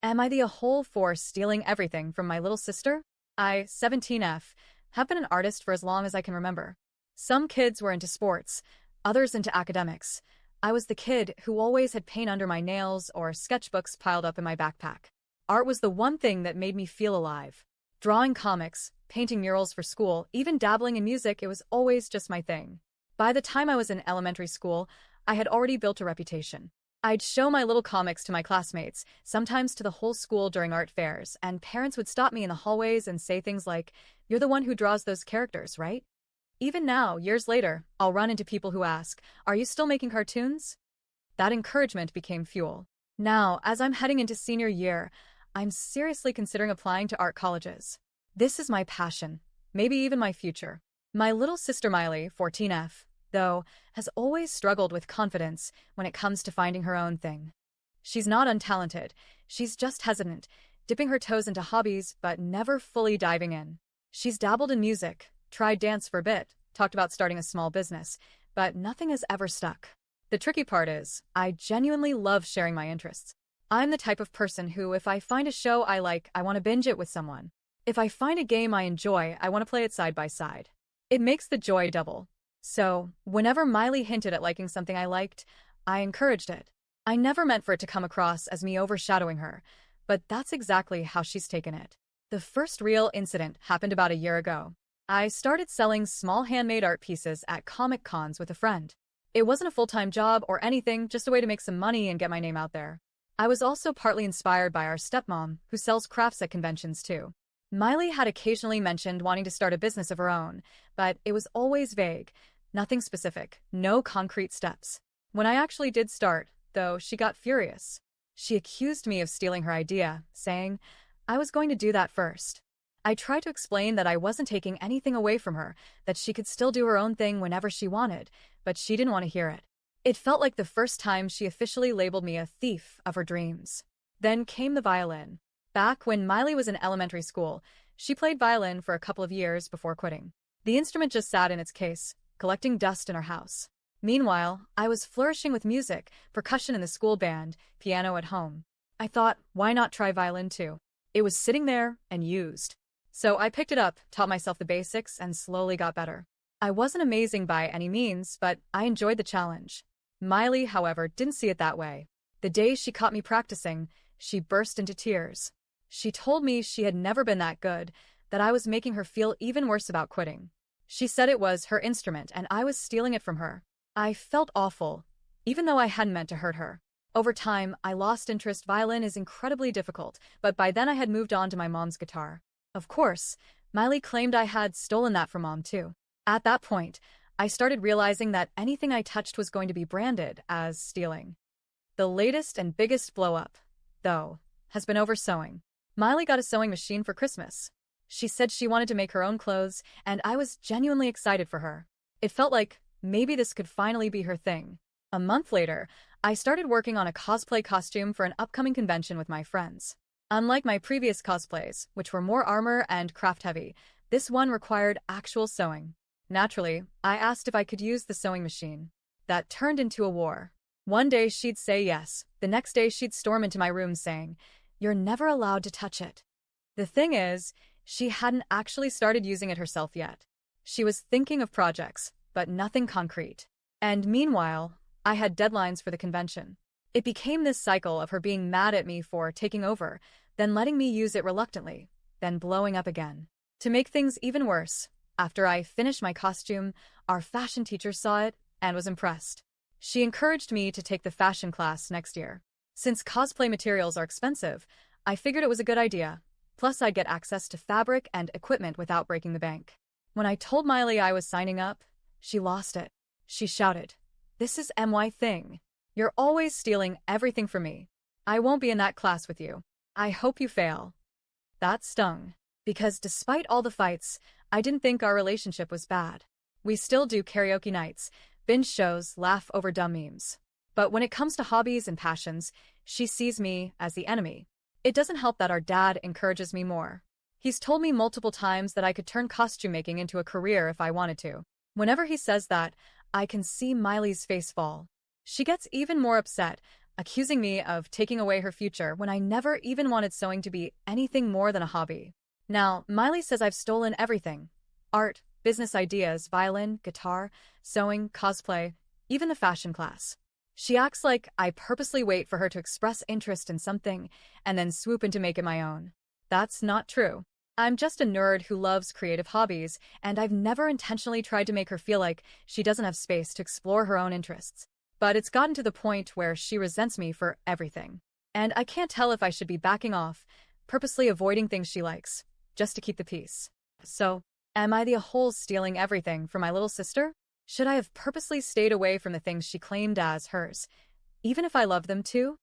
Am I the whole for stealing everything from my little sister? I, 17F, have been an artist for as long as I can remember. Some kids were into sports, others into academics. I was the kid who always had paint under my nails or sketchbooks piled up in my backpack. Art was the one thing that made me feel alive. Drawing comics, painting murals for school, even dabbling in music, it was always just my thing. By the time I was in elementary school, I had already built a reputation. I'd show my little comics to my classmates, sometimes to the whole school during art fairs, and parents would stop me in the hallways and say things like, "You're the one who draws those characters, right?" Even now, years later, I'll run into people who ask, "Are you still making cartoons?" That encouragement became fuel. Now, as I'm heading into senior year, I'm seriously considering applying to art colleges. This is my passion, maybe even my future. My little sister Miley, 14F, though, has always struggled with confidence when it comes to finding her own thing. She's not untalented, she's just hesitant, dipping her toes into hobbies but never fully diving in. She's dabbled in music, tried dance for a bit, talked about starting a small business, but nothing has ever stuck. The tricky part is, I genuinely love sharing my interests. I'm the type of person who, if I find a show I like, I want to binge it with someone. If I find a game I enjoy, I want to play it side by side. It makes the joy double. So, whenever Miley hinted at liking something I liked, I encouraged it. I never meant for it to come across as me overshadowing her, but that's exactly how she's taken it. The first real incident happened about a year ago. I started selling small handmade art pieces at comic cons with a friend. It wasn't a full-time job or anything, just a way to make some money and get my name out there. I was also partly inspired by our stepmom, who sells crafts at conventions too. Miley had occasionally mentioned wanting to start a business of her own, but it was always vague, nothing specific, no concrete steps. When I actually did start, though, she got furious. She accused me of stealing her idea, saying I was going to do that first. I tried to explain that I wasn't taking anything away from her, that she could still do her own thing whenever she wanted, but she didn't want to hear it. It felt like the first time she officially labeled me a thief of her dreams. Then came the violin. Back when Miley was in elementary school, she played violin for a couple of years before quitting. The instrument just sat in its case, collecting dust in her house. Meanwhile, I was flourishing with music, percussion in the school band, piano at home. I thought, why not try violin too? It was sitting there and used. So I picked it up, taught myself the basics, and slowly got better. I wasn't amazing by any means, but I enjoyed the challenge. Miley, however, didn't see it that way. The day she caught me practicing, she burst into tears. She told me she had never been that good, that I was making her feel even worse about quitting. She said it was her instrument and I was stealing it from her. I felt awful, even though I hadn't meant to hurt her. Over time, I lost interest. Violin is incredibly difficult, but by then I had moved on to my mom's guitar. Of course, Miley claimed I had stolen that from Mom too. At that point, I started realizing that anything I touched was going to be branded as stealing. The latest and biggest blow-up, though, has been over sewing. Miley got a sewing machine for Christmas. She said she wanted to make her own clothes, and I was genuinely excited for her. It felt like maybe this could finally be her thing. A month later, I started working on a cosplay costume for an upcoming convention with my friends. Unlike my previous cosplays, which were more armor and craft-heavy, this one required actual sewing. Naturally, I asked if I could use the sewing machine. That turned into a war. One day she'd say yes, the next day she'd storm into my room saying, "You're never allowed to touch it." The thing is, she hadn't actually started using it herself yet. She was thinking of projects, but nothing concrete. And meanwhile, I had deadlines for the convention. It became this cycle of her being mad at me for taking over, then letting me use it reluctantly, then blowing up again. To make things even worse, after I finished my costume, our fashion teacher saw it and was impressed. She encouraged me to take the fashion class next year. Since cosplay materials are expensive, I figured it was a good idea. Plus, I'd get access to fabric and equipment without breaking the bank. When I told Miley I was signing up, she lost it. She shouted, "This is my thing. You're always stealing everything from me. I won't be in that class with you. I hope you fail." That stung. Because despite all the fights, I didn't think our relationship was bad. We still do karaoke nights, binge shows, laugh over dumb memes. But when it comes to hobbies and passions, she sees me as the enemy. It doesn't help that our dad encourages me more. He's told me multiple times that I could turn costume making into a career if I wanted to. Whenever he says that, I can see Miley's face fall. She gets even more upset, accusing me of taking away her future when I never even wanted sewing to be anything more than a hobby. Now, Miley says I've stolen everything: art, business ideas, violin, guitar, sewing, cosplay, even the fashion class. She acts like I purposely wait for her to express interest in something and then swoop in to make it my own. That's not true. I'm just a nerd who loves creative hobbies, and I've never intentionally tried to make her feel like she doesn't have space to explore her own interests. But it's gotten to the point where she resents me for everything. And I can't tell if I should be backing off, purposely avoiding things she likes, just to keep the peace. So, am I the whole stealing everything from my little sister? Should I have purposely stayed away from the things she claimed as hers, even if I loved them too?